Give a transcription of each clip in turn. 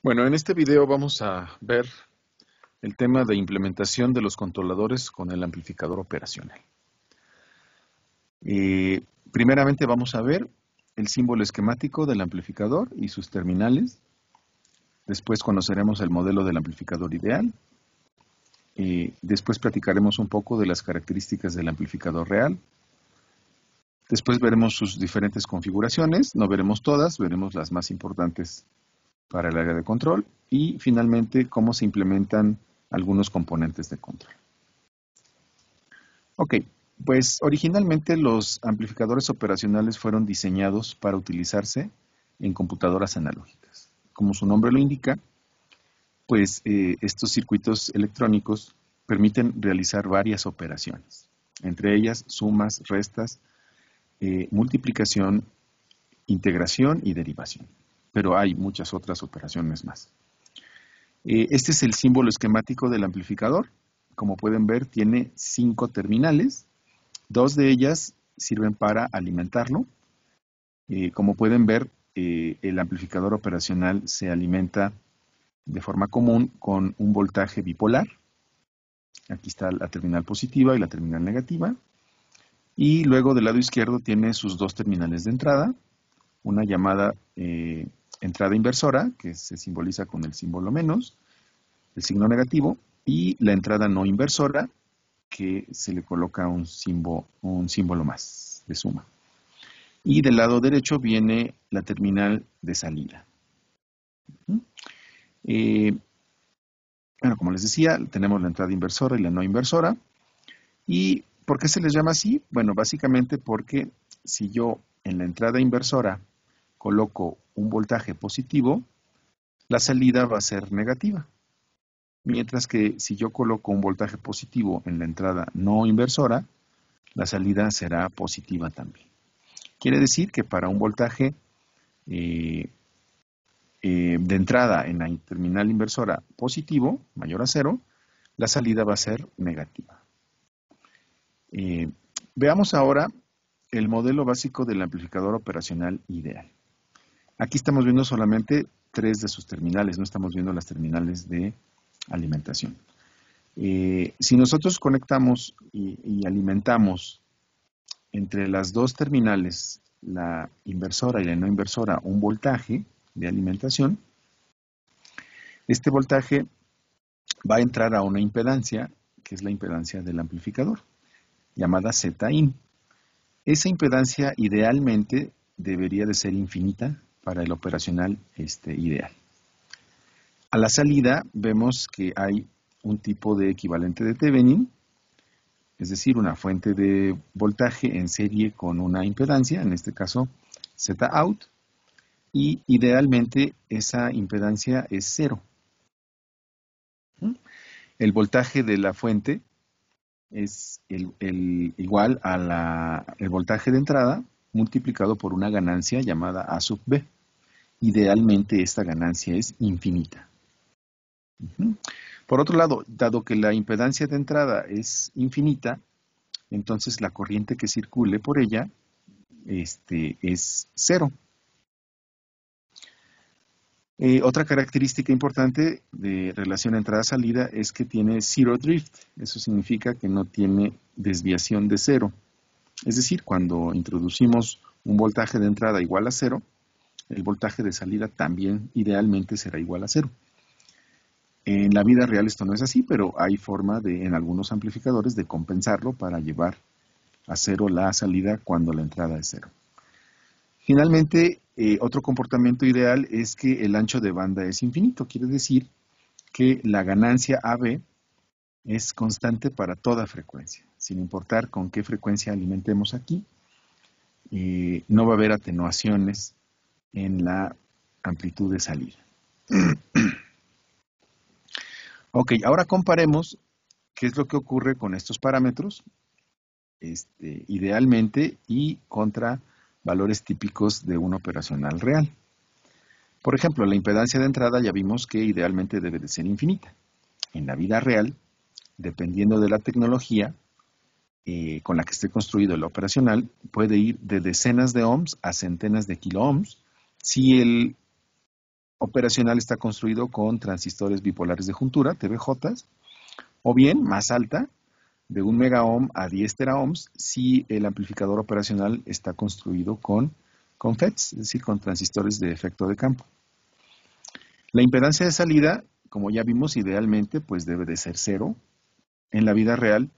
Bueno, en este video vamos a ver el tema de implementación de los controladores con el amplificador operacional. Primeramente vamos a ver el símbolo esquemático del amplificador y sus terminales. Después conoceremos el modelo del amplificador ideal. Después platicaremos un poco de las características del amplificador real. Después veremos sus diferentes configuraciones, no veremos todas, veremos las más importantes para el área de control y finalmente cómo se implementan algunos componentes de control. Ok, pues originalmente los amplificadores operacionales fueron diseñados para utilizarse en computadoras analógicas. Como su nombre lo indica, pues estos circuitos electrónicos permiten realizar varias operaciones, entre ellas sumas, restas, multiplicación, integración y derivación. Pero hay muchas otras operaciones más. Este es el símbolo esquemático del amplificador. Como pueden ver, tiene 5 terminales. 2 de ellas sirven para alimentarlo. Como pueden ver, el amplificador operacional se alimenta de forma común con un voltaje bipolar. Aquí está la terminal positiva y la terminal negativa. Y luego del lado izquierdo tiene sus 2 terminales de entrada. Una llamada entrada inversora, que se simboliza con el símbolo menos, el signo negativo, y la entrada no inversora, que se le coloca un símbolo más de suma. Y del lado derecho viene la terminal de salida. Bueno, como les decía, tenemos la entrada inversora y la no inversora. ¿Y por qué se les llama así? Bueno, básicamente porque si yo en la entrada inversora coloco un voltaje positivo, la salida va a ser negativa. Mientras que si yo coloco un voltaje positivo en la entrada no inversora, la salida será positiva también. Quiere decir que para un voltaje de entrada en la terminal inversora positivo, mayor a 0, la salida va a ser negativa. Veamos ahora el modelo básico del amplificador operacional ideal. Aquí estamos viendo solamente 3 de sus terminales, no estamos viendo las terminales de alimentación. Si nosotros conectamos y alimentamos entre las 2 terminales, la inversora y la no inversora, un voltaje de alimentación, este voltaje va a entrar a una impedancia, que es la impedancia del amplificador, llamada Zin. Esa impedancia idealmente debería de ser infinita para el operacional ideal. A la salida vemos que hay un tipo de equivalente de Thevenin, es decir, una fuente de voltaje en serie con una impedancia, en este caso Zout, y idealmente esa impedancia es 0. El voltaje de la fuente es igual a el voltaje de entrada multiplicado por una ganancia llamada A sub B. Idealmente esta ganancia es infinita. Por otro lado, dado que la impedancia de entrada es infinita, entonces la corriente que circule por ella es 0. Otra característica importante de relación entrada-salida es que tiene zero drift. Eso significa que no tiene desviación de 0. Es decir, cuando introducimos un voltaje de entrada igual a 0, el voltaje de salida también idealmente será igual a 0. En la vida real esto no es así, pero hay forma en algunos amplificadores de compensarlo para llevar a 0 la salida cuando la entrada es 0. Finalmente, otro comportamiento ideal es que el ancho de banda es infinito. Quiere decir que la ganancia AB es constante para toda frecuencia. Sin importar con qué frecuencia alimentemos aquí, no va a haber atenuaciones en la amplitud de salida. Ok, ahora comparemos qué es lo que ocurre con estos parámetros, idealmente y contra valores típicos de un operacional real. Por ejemplo, la impedancia de entrada ya vimos que idealmente debe de ser infinita. En la vida real, dependiendo de la tecnología con la que esté construido el operacional, puede ir de decenas de ohms a centenas de kiloohms si operacional está construido con transistores bipolares de juntura, TBJs, o bien más alta, de 1 megaohm a 10 teraohms, si el amplificador operacional está construido con FETs, es decir, con transistores de efecto de campo. La impedancia de salida, como ya vimos, idealmente pues debe de ser 0. En la vida real,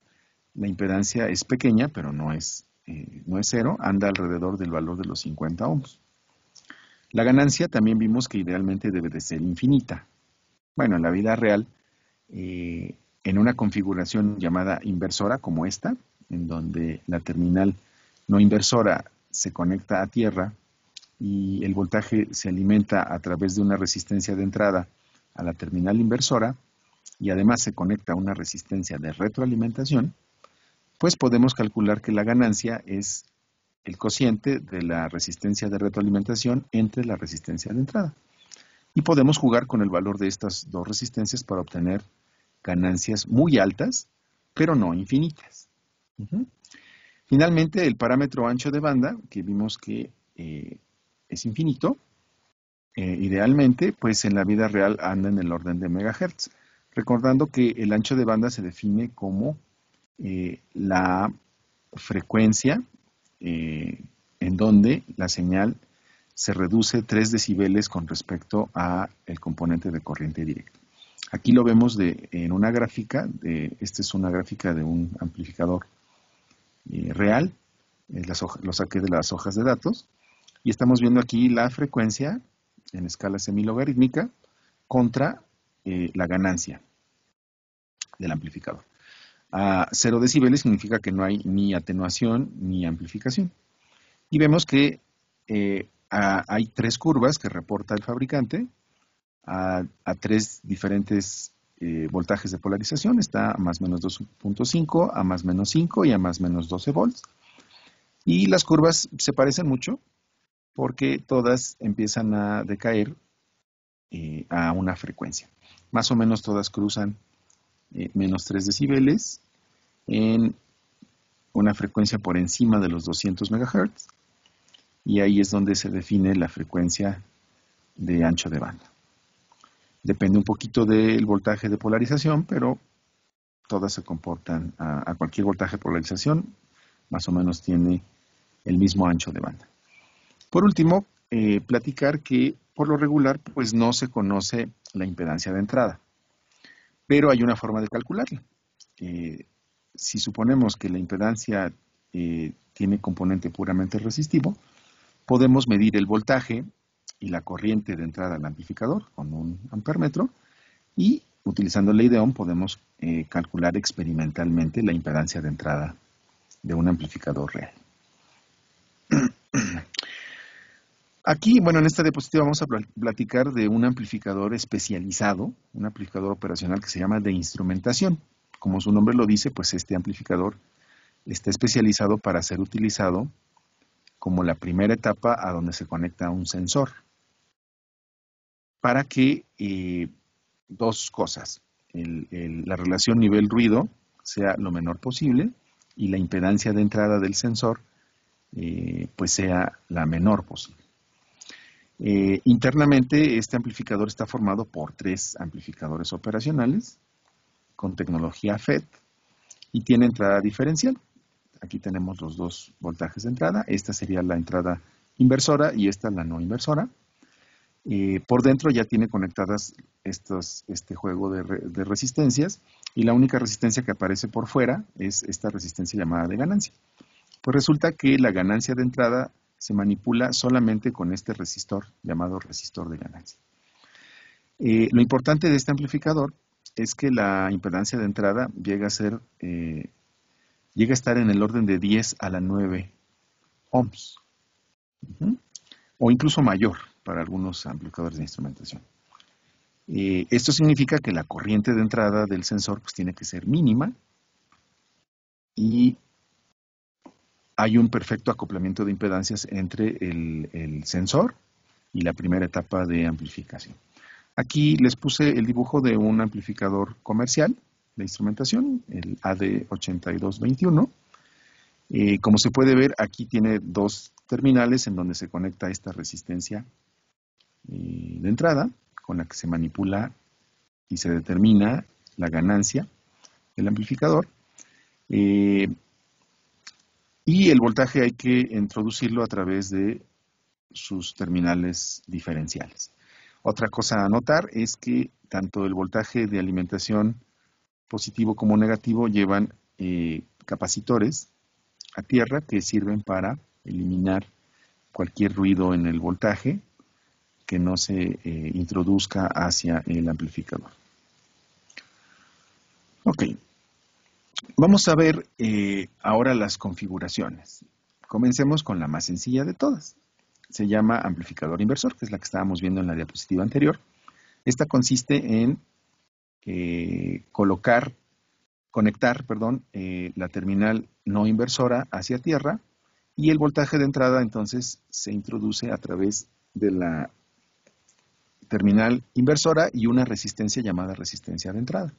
la impedancia es pequeña, pero no es 0, anda alrededor del valor de los 50 ohms. La ganancia también vimos que idealmente debe de ser infinita. Bueno, en la vida real, en una configuración llamada inversora como esta, en donde la terminal no inversora se conecta a tierra y el voltaje se alimenta a través de una resistencia de entrada a la terminal inversora y además se conecta a una resistencia de retroalimentación, pues podemos calcular que la ganancia es el cociente de la resistencia de retroalimentación entre la resistencia de entrada. Y podemos jugar con el valor de estas dos resistencias para obtener ganancias muy altas, pero no infinitas. Finalmente, el parámetro ancho de banda, que vimos que es infinito, idealmente, pues en la vida real anda en el orden de megahertz. Recordando que el ancho de banda se define como la frecuencia en donde la señal se reduce 3 decibeles con respecto a el componente de corriente directa. Aquí lo vemos en una gráfica, esta es una gráfica de un amplificador real, lo saqué de las hojas de datos, y estamos viendo aquí la frecuencia en escala semilogarítmica contra la ganancia del amplificador. A 0 decibeles significa que no hay ni atenuación ni amplificación. Y vemos que hay 3 curvas que reporta el fabricante a 3 diferentes voltajes de polarización. Está a más o menos 2.5, a más o menos 5 y a más o menos 12 volts. Y las curvas se parecen mucho porque todas empiezan a decaer a una frecuencia. Más o menos todas cruzan menos 3 decibeles en una frecuencia por encima de los 200 MHz, y ahí es donde se define la frecuencia de ancho de banda. Depende un poquito del voltaje de polarización, pero todas se comportan a cualquier voltaje de polarización, más o menos tiene el mismo ancho de banda. Por último, platicar que por lo regular pues no se conoce la impedancia de entrada, pero hay una forma de calcularla. Si suponemos que la impedancia tiene componente puramente resistivo, podemos medir el voltaje y la corriente de entrada al amplificador con un amperémetro y utilizando ley de Ohm podemos calcular experimentalmente la impedancia de entrada de un amplificador real. Aquí, bueno, en esta diapositiva vamos a platicar de un amplificador especializado, un amplificador operacional que se llama de instrumentación. Como su nombre lo dice, pues este amplificador está especializado para ser utilizado como la primera etapa a donde se conecta un sensor. Para que dos cosas, la relación nivel-ruido sea lo menor posible y la impedancia de entrada del sensor pues sea la menor posible. Internamente este amplificador está formado por 3 amplificadores operacionales con tecnología FET y tiene entrada diferencial. Aquí tenemos los 2 voltajes de entrada. Esta sería la entrada inversora y esta la no inversora. Por dentro ya tiene conectadas este juego de resistencias y la única resistencia que aparece por fuera es esta resistencia llamada de ganancia. Pues resulta que la ganancia de entrada se manipula solamente con este resistor llamado resistor de ganancia. Lo importante de este amplificador es que la impedancia de entrada llega a estar en el orden de 10 a la 9 ohms, o incluso mayor para algunos amplificadores de instrumentación. Esto significa que la corriente de entrada del sensor pues, tiene que ser mínima y hay un perfecto acoplamiento de impedancias entre el sensor y la primera etapa de amplificación. Aquí les puse el dibujo de un amplificador comercial de instrumentación, el AD8221. Como se puede ver, aquí tiene 2 terminales en donde se conecta esta resistencia de entrada, con la que se manipula y se determina la ganancia del amplificador. Y el voltaje hay que introducirlo a través de sus terminales diferenciales. Otra cosa a notar es que tanto el voltaje de alimentación positivo como negativo llevan capacitores a tierra que sirven para eliminar cualquier ruido en el voltaje que no se introduzca hacia el amplificador. Ok, vamos a ver ahora las configuraciones. Comencemos con la más sencilla de todas. Se llama amplificador inversor, que es la que estábamos viendo en la diapositiva anterior. Esta consiste en conectar la terminal no inversora hacia tierra y el voltaje de entrada entonces se introduce a través de la terminal inversora y una resistencia llamada resistencia de entrada.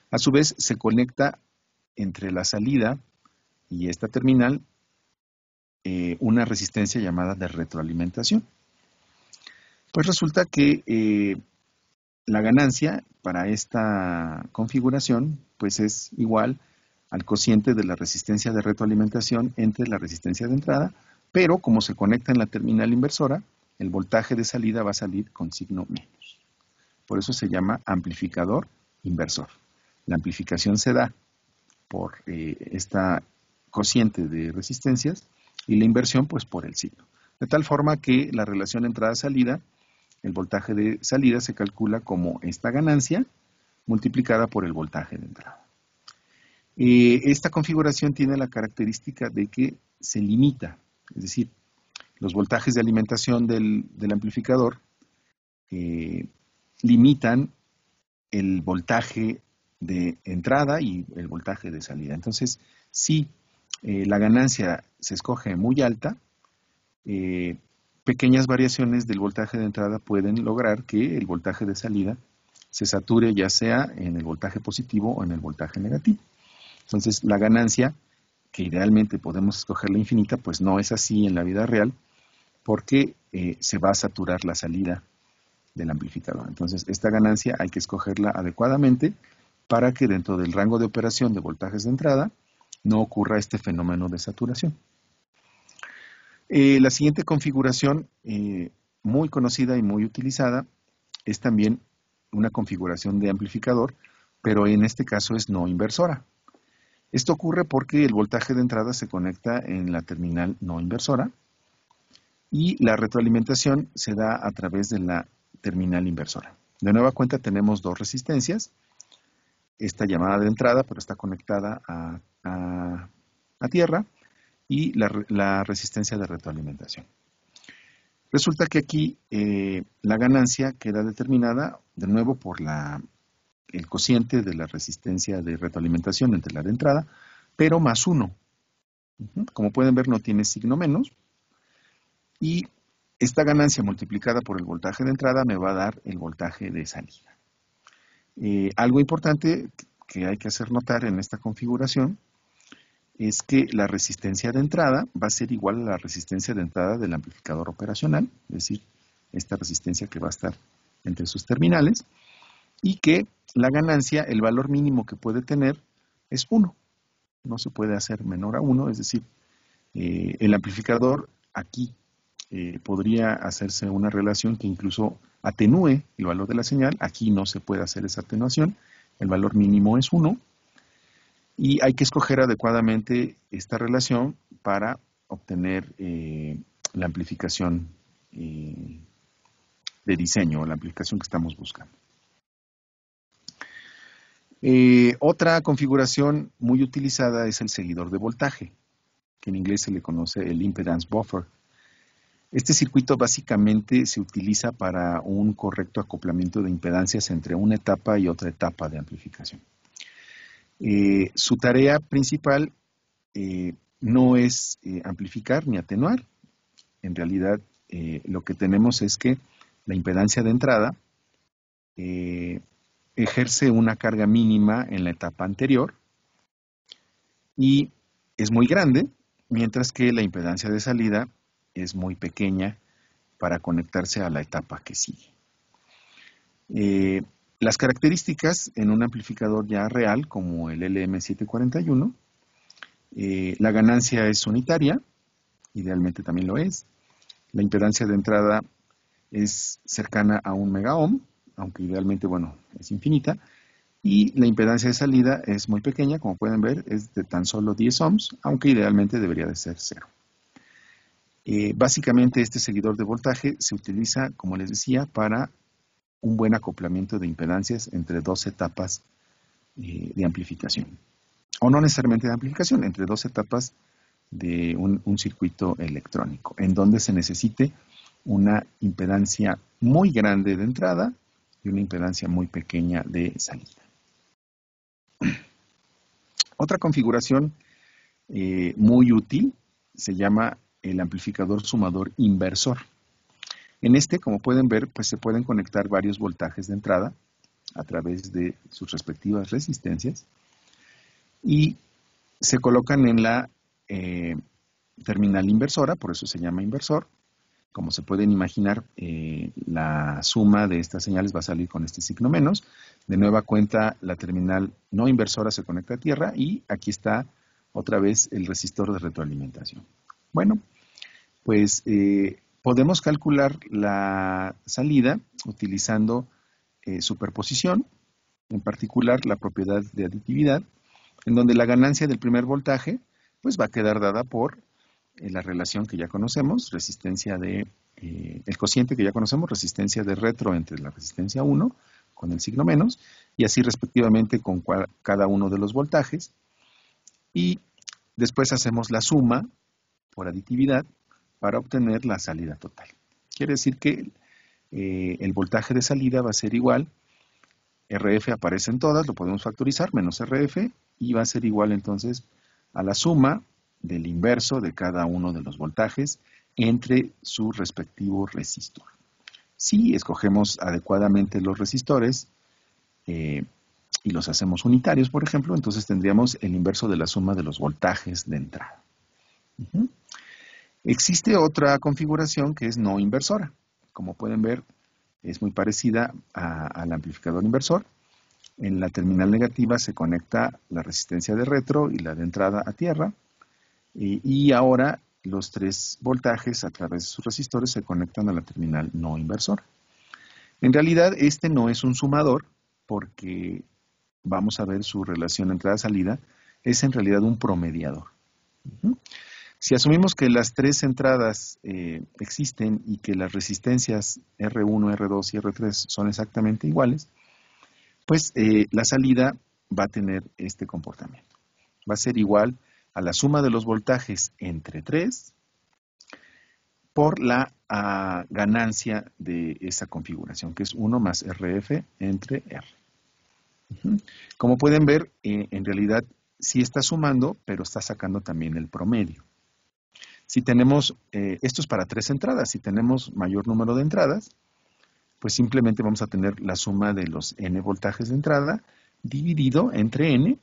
A su vez se conecta entre la salida y esta terminal una resistencia llamada de retroalimentación. Pues resulta que la ganancia para esta configuración pues es igual al cociente de la resistencia de retroalimentación entre la resistencia de entrada, pero como se conecta en la terminal inversora, el voltaje de salida va a salir con signo menos. Por eso se llama amplificador inversor. La amplificación se da por esta cociente de resistencias y la inversión pues por el signo. De tal forma que la relación entrada-salida, el voltaje de salida se calcula como esta ganancia multiplicada por el voltaje de entrada. Esta configuración tiene la característica de que se limita, es decir, los voltajes de alimentación del amplificador limitan el voltaje de entrada y el voltaje de salida. Entonces, si la ganancia se escoge muy alta, pequeñas variaciones del voltaje de entrada pueden lograr que el voltaje de salida se sature ya sea en el voltaje positivo o en el voltaje negativo. Entonces, la ganancia, que idealmente podemos escogerla infinita, pues no es así en la vida real, porque se va a saturar la salida del amplificador. Entonces, esta ganancia hay que escogerla adecuadamente para que dentro del rango de operación de voltajes de entrada no ocurra este fenómeno de saturación. La siguiente configuración, muy conocida y muy utilizada, es también una configuración de amplificador, pero en este caso es no inversora. Esto ocurre porque el voltaje de entrada se conecta en la terminal no inversora y la retroalimentación se da a través de la terminal inversora. De nueva cuenta tenemos dos resistencias, esta llamada de entrada, pero está conectada a tierra, y la resistencia de retroalimentación. Resulta que aquí la ganancia queda determinada de nuevo por el cociente de la resistencia de retroalimentación entre la de entrada, pero más 1. Como pueden ver, no tiene signo menos. Y esta ganancia multiplicada por el voltaje de entrada me va a dar el voltaje de salida. Algo importante que hay que hacer notar en esta configuración es que la resistencia de entrada va a ser igual a la resistencia de entrada del amplificador operacional, es decir, esta resistencia que va a estar entre sus terminales, y que la ganancia, el valor mínimo que puede tener es 1. No se puede hacer menor a 1, es decir, el amplificador aquí podría hacerse una relación que incluso atenúe el valor de la señal. Aquí no se puede hacer esa atenuación, el valor mínimo es 1. Y hay que escoger adecuadamente esta relación para obtener la amplificación de diseño, la amplificación que estamos buscando. Otra configuración muy utilizada es el seguidor de voltaje, que en inglés se le conoce el impedance buffer. Este circuito básicamente se utiliza para un correcto acoplamiento de impedancias entre una etapa y otra etapa de amplificación. Su tarea principal no es amplificar ni atenuar. En realidad, lo que tenemos es que la impedancia de entrada ejerce una carga mínima en la etapa anterior y es muy grande, mientras que la impedancia de salida es muy pequeña para conectarse a la etapa que sigue. Las características en un amplificador ya real, como el LM741, la ganancia es unitaria, idealmente también lo es. La impedancia de entrada es cercana a 1 megaohm, aunque idealmente, bueno, es infinita. Y la impedancia de salida es muy pequeña, como pueden ver, es de tan solo 10 ohms, aunque idealmente debería de ser 0. Básicamente este seguidor de voltaje se utiliza, como les decía, para un buen acoplamiento de impedancias entre dos etapas de amplificación. O no necesariamente de amplificación, entre dos etapas de un circuito electrónico, en donde se necesite una impedancia muy grande de entrada y una impedancia muy pequeña de salida. Otra configuración muy útil se llama el amplificador sumador inversor. En este, como pueden ver, pues se pueden conectar varios voltajes de entrada a través de sus respectivas resistencias y se colocan en la terminal inversora, por eso se llama inversor. Como se pueden imaginar, la suma de estas señales va a salir con este signo menos. De nueva cuenta, la terminal no inversora se conecta a tierra y aquí está otra vez el resistor de retroalimentación. Bueno, pues podemos calcular la salida utilizando superposición, en particular la propiedad de aditividad, en donde la ganancia del primer voltaje pues va a quedar dada por la relación que ya conocemos, resistencia de, el cociente que ya conocemos, resistencia de retro entre la resistencia 1 con el signo menos, y así respectivamente con cada uno de los voltajes. Y después hacemos la suma por aditividad para obtener la salida total. Quiere decir que el voltaje de salida va a ser igual, RF aparece en todas, lo podemos factorizar, menos RF, y va a ser igual entonces a la suma del inverso de cada uno de los voltajes entre su respectivo resistor. Si escogemos adecuadamente los resistores y los hacemos unitarios, por ejemplo, entonces tendríamos el inverso de la suma de los voltajes de entrada. Existe otra configuración que es no inversora. Como pueden ver, es muy parecida al amplificador inversor. En la terminal negativa se conecta la resistencia de retro y la de entrada a tierra. Y ahora los tres voltajes a través de sus resistores se conectan a la terminal no inversora. En realidad este no es un sumador porque vamos a ver su relación entrada-salida, es en realidad un promediador. Si asumimos que las tres entradas existen y que las resistencias R1, R2 y R3 son exactamente iguales, pues la salida va a tener este comportamiento. Va a ser igual a la suma de los voltajes entre 3 por la ganancia de esa configuración, que es 1 más RF entre R. Como pueden ver, en realidad sí está sumando, pero está sacando también el promedio. Si tenemos, esto es para 3 entradas, si tenemos mayor número de entradas, pues simplemente vamos a tener la suma de los n voltajes de entrada dividido entre n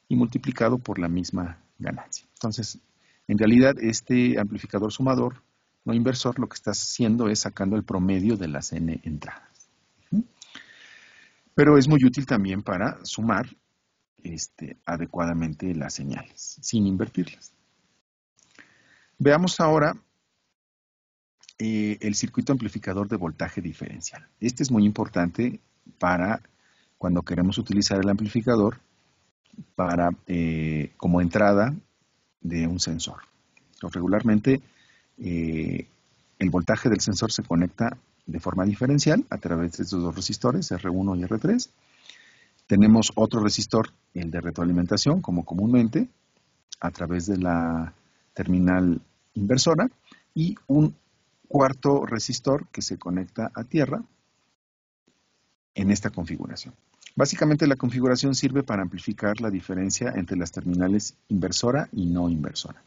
y multiplicado por la misma ganancia. Entonces, en realidad, este amplificador sumador no inversor lo que está haciendo es sacando el promedio de las n entradas. Pero es muy útil también para sumar adecuadamente las señales, sin invertirlas. Veamos ahora el circuito amplificador de voltaje diferencial. Este es muy importante para cuando queremos utilizar el amplificador para, como entrada de un sensor. Regularmente el voltaje del sensor se conecta de forma diferencial a través de estos dos resistores, R1 y R3. Tenemos otro resistor, el de retroalimentación, como comúnmente, a través de la terminal inversora, y un cuarto resistor que se conecta a tierra en esta configuración. Básicamente la configuración sirve para amplificar la diferencia entre las terminales inversora y no inversora.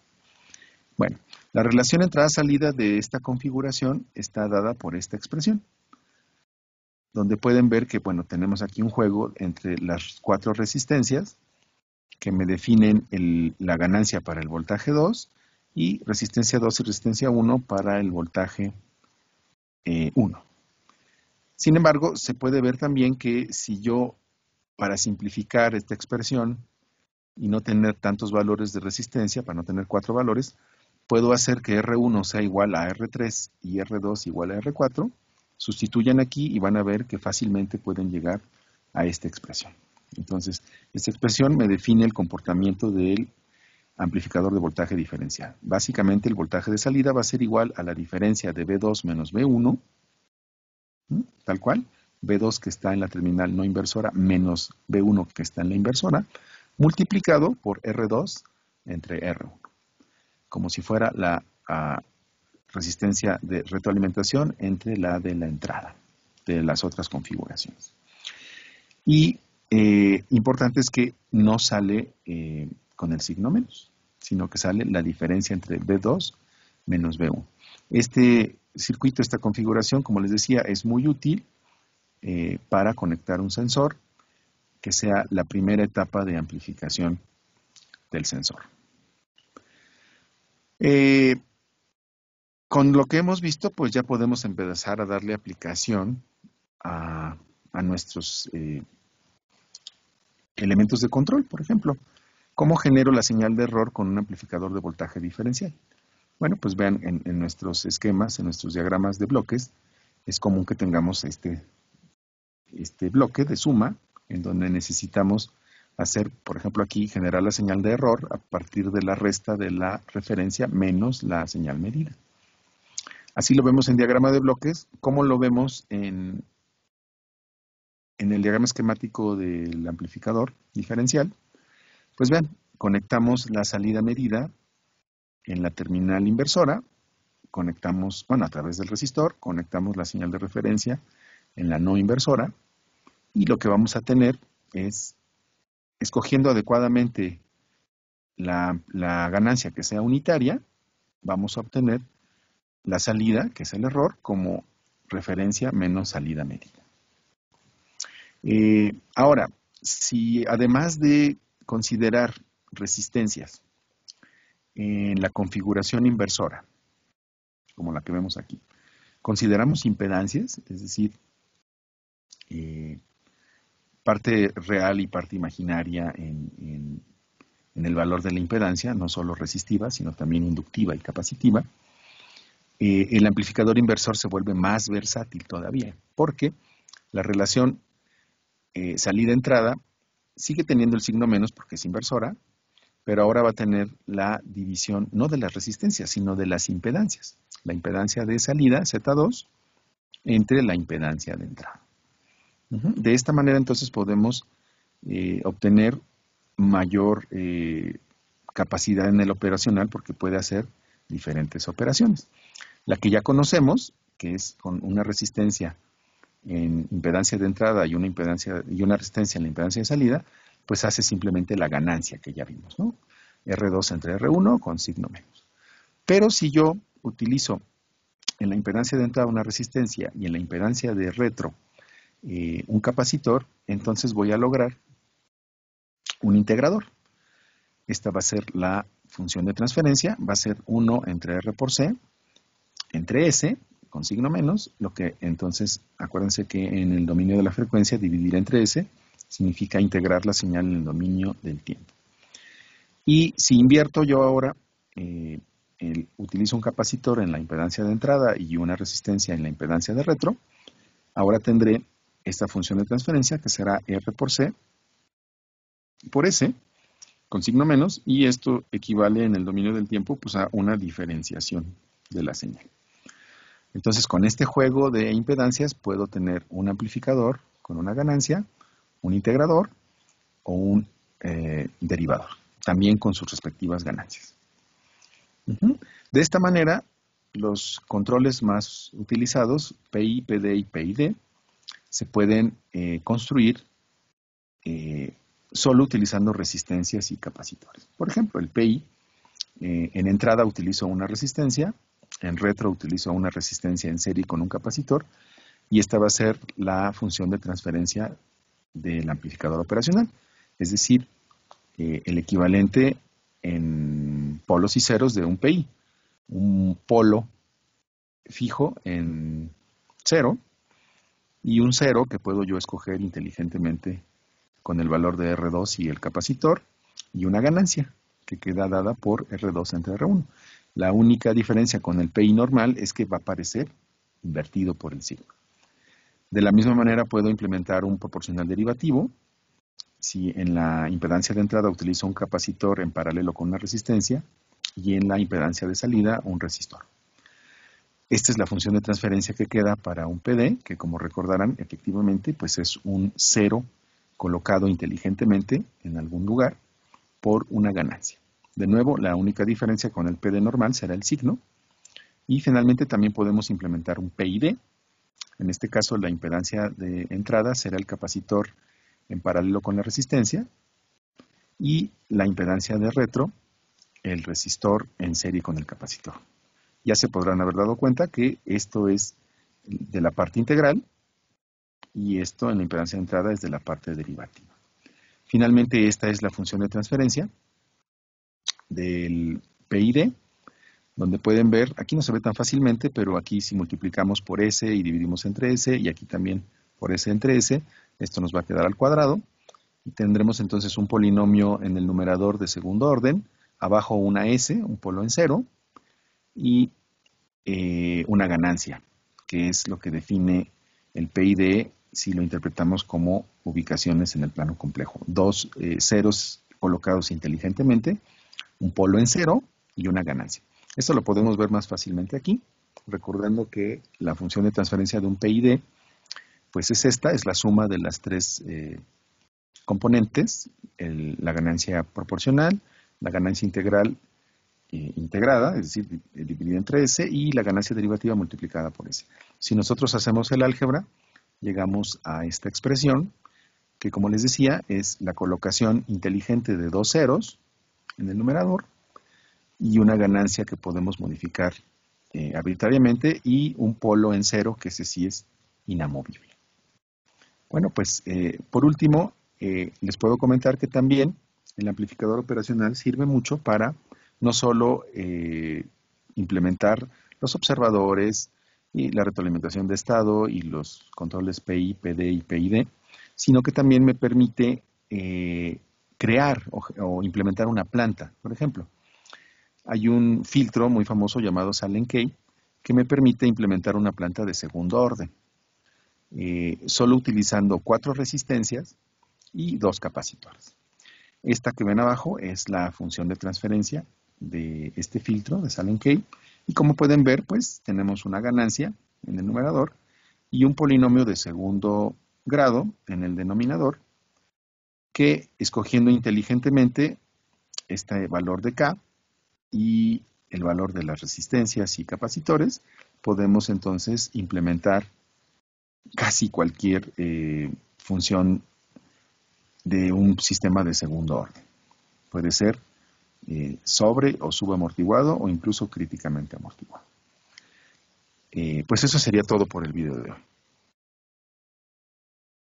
Bueno, la relación entrada-salida de esta configuración está dada por esta expresión, donde pueden ver que, bueno, tenemos aquí un juego entre las 4 resistencias que me definen la ganancia para el voltaje 2 y resistencia 2 y resistencia 1 para el voltaje 1. Sin embargo, se puede ver también que si yo, para simplificar esta expresión y no tener tantos valores de resistencia, para no tener 4 valores, puedo hacer que R1 sea igual a R3 y R2 igual a R4. Sustituyan aquí y van a ver que fácilmente pueden llegar a esta expresión. Entonces, esta expresión me define el comportamiento del amplificador de voltaje diferencial. Básicamente, el voltaje de salida va a ser igual a la diferencia de V2 menos V1, tal cual, V2 que está en la terminal no inversora menos V1 que está en la inversora, multiplicado por R2 entre R1, como si fuera la resistencia de retroalimentación entre la de la entrada de las otras configuraciones. Y importante es que no sale con el signo menos, sino que sale la diferencia entre V2 menos V1. Este circuito, esta configuración, como les decía, es muy útil para conectar un sensor que sea la primera etapa de amplificación del sensor. Con lo que hemos visto, pues ya podemos empezar a darle aplicación a nuestros elementos de control, por ejemplo. ¿Cómo genero la señal de error con un amplificador de voltaje diferencial? Bueno, pues vean en nuestros esquemas, en nuestros diagramas de bloques, es común que tengamos este bloque de suma, en donde necesitamos hacer, por ejemplo aquí, generar la señal de error a partir de la resta de la referencia menos la señal medida. Así lo vemos en diagrama de bloques. ¿Cómo lo vemos en el diagrama esquemático del amplificador diferencial? Pues vean, conectamos la salida medida en la terminal inversora, conectamos, bueno, a través del resistor, conectamos la señal de referencia en la no inversora, y lo que vamos a tener es, escogiendo adecuadamente la ganancia que sea unitaria, vamos a obtener la salida, que es el error, como referencia menos salida medida. Ahora, si además de considerar resistencias en la configuración inversora, como la que vemos aquí, consideramos impedancias, es decir, parte real y parte imaginaria en el valor de la impedancia, no solo resistiva, sino también inductiva y capacitiva, el amplificador inversor se vuelve más versátil todavía, porque la relación salida-entrada sigue teniendo el signo menos porque es inversora, pero ahora va a tener la división no de las resistencias, sino de las impedancias. La impedancia de salida, Z2, entre la impedancia de entrada. De esta manera entonces podemos obtener mayor capacidad en el operacional porque puede hacer diferentes operaciones. La que ya conocemos, que es con una resistencia en impedancia de entrada y una resistencia en la impedancia de salida, pues hace simplemente la ganancia que ya vimos, ¿no? R2 entre R1 con signo menos. Pero si yo utilizo en la impedancia de entrada una resistencia y en la impedancia de retro un capacitor, entonces voy a lograr un integrador. Esta va a ser la función de transferencia, va a ser 1 entre R por C, entre S, con signo menos, lo que entonces, acuérdense que en el dominio de la frecuencia, dividir entre S, significa integrar la señal en el dominio del tiempo. Y si invierto yo ahora, utilizo un capacitor en la impedancia de entrada y una resistencia en la impedancia de retro, ahora tendré esta función de transferencia que será R por C por S, con signo menos, y esto equivale en el dominio del tiempo pues, a una diferenciación de la señal. Entonces, con este juego de impedancias puedo tener un amplificador con una ganancia, un integrador o un derivador, también con sus respectivas ganancias. De esta manera, los controles más utilizados, PI, PD y PID, se pueden construir solo utilizando resistencias y capacitores. Por ejemplo, el PI, en entrada utilizo una resistencia, en retro utilizo una resistencia en serie con un capacitor, y esta va a ser la función de transferencia del amplificador operacional, es decir, el equivalente en polos y ceros de un PI. Un polo fijo en 0 y un 0 que puedo yo escoger inteligentemente con el valor de R2 y el capacitor, y una ganancia que queda dada por R2 entre R1. La única diferencia con el PI normal es que va a aparecer invertido por el signo. De la misma manera puedo implementar un proporcional derivativo. Si en la impedancia de entrada utilizo un capacitor en paralelo con una resistencia y en la impedancia de salida un resistor. Esta es la función de transferencia que queda para un PD, que como recordarán, efectivamente, pues es un 0 colocado inteligentemente en algún lugar por una ganancia. De nuevo, la única diferencia con el PD normal será el signo. Y finalmente también podemos implementar un PID. En este caso, la impedancia de entrada será el capacitor en paralelo con la resistencia y la impedancia de retro, el resistor en serie con el capacitor. Ya se podrán haber dado cuenta que esto es de la parte integral y esto en la impedancia de entrada es de la parte derivativa. Finalmente, esta es la función de transferencia del PID, donde pueden ver, aquí no se ve tan fácilmente, pero aquí si multiplicamos por S y dividimos entre S, y aquí también por S entre S, esto nos va a quedar al cuadrado, y tendremos entonces un polinomio en el numerador de segundo orden, abajo una S, un polo en 0, y una ganancia, que es lo que define el PID si lo interpretamos como ubicaciones en el plano complejo. Dos ceros colocados inteligentemente, un polo en 0 y una ganancia. Esto lo podemos ver más fácilmente aquí, recordando que la función de transferencia de un PID, pues es esta, es la suma de las tres componentes, la ganancia proporcional, la ganancia integral integrada, es decir, dividida entre S, y la ganancia derivativa multiplicada por S. Si nosotros hacemos el álgebra, llegamos a esta expresión, que como les decía, es la colocación inteligente de dos ceros en el numerador, y una ganancia que podemos modificar arbitrariamente, y un polo en 0, que ese sí es inamovible. Bueno, pues por último, les puedo comentar que también el amplificador operacional sirve mucho para no solo implementar los observadores y la retroalimentación de estado y los controles PI, PD y PID, sino que también me permite crear o implementar una planta, por ejemplo. Hay un filtro muy famoso llamado Sallen-Key que me permite implementar una planta de segundo orden, solo utilizando 4 resistencias y 2 capacitores. Esta que ven abajo es la función de transferencia de este filtro de Sallen-Key, y como pueden ver, pues tenemos una ganancia en el numerador y un polinomio de segundo grado en el denominador, que escogiendo inteligentemente este valor de K y el valor de las resistencias y capacitores, podemos entonces implementar casi cualquier función de un sistema de segundo orden. Puede ser sobre o subamortiguado o incluso críticamente amortiguado. Pues eso sería todo por el video de hoy.